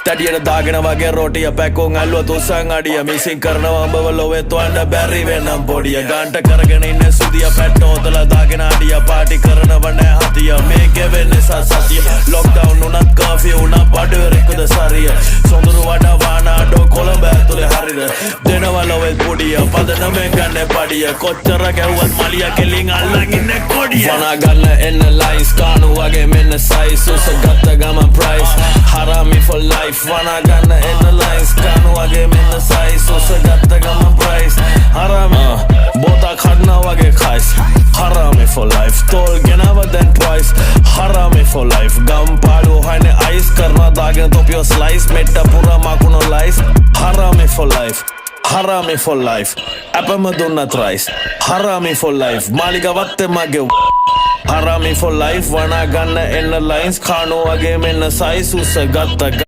තැටියට දාගෙන වගේ රෝටිය පැකෝන් ඇල්ලුව තුස්සන් අඩිය මිසින් කරනවා අඹව ලොවේ තුවන්න බැරි වෙනම් පොඩිය ගන්ට කරගෙන ඉන්න සුදිය පැට්ටෝතල දාගෙන අඩිය පාටි කරනව නෑ හතිය මේකෙ වෙන්නේ සතිය ලොක්ඩවුන් උනත් කර්ෆියු උනත් බඩුවරෙකුද සරිය සොඳුරු වඩා වානාඩෝ කොළඹ ඇතුලේ හරිද දෙනවා ලොවේ පොඩිය පදනමෙන් ගන්න පඩිය කොච්චර ගැව්වත් මලිය කෙලින් අල්ලන් ඉන්නේ කොඩිය වනා ගන්න එන්න ලයින්ස් කානු වගේ මෙන්න සයිස් උස ගත්ත ගමන් ප්‍රයිස් හරාමි for life වනා ගන්න එන්න ලයින්ස් කානු වගේ මෙන්න සයිස් උස ගත්ත ගමන් ප්‍රයිස් හරාමි බෝතා කඩනා වගේ කයිස් හරාමි for life තෝල් ගෙනව දැන් twice හරාමි for life ගම් පාඩු හයිනේ අයිස් කරනවා දාගෙන තොපියෝ ස්ලයිස් මෙට්ට පුරා මකුණු ලයිස් හරාමි for life Harami for life අපම දුන්නත් රයිස් Harami for life මාලිග වත්තේ මගේ Harami for life වනා ගන්න එන්න ලයින්ස් කානෝ වගේ මෙන්න සයිස් උස ගත්ත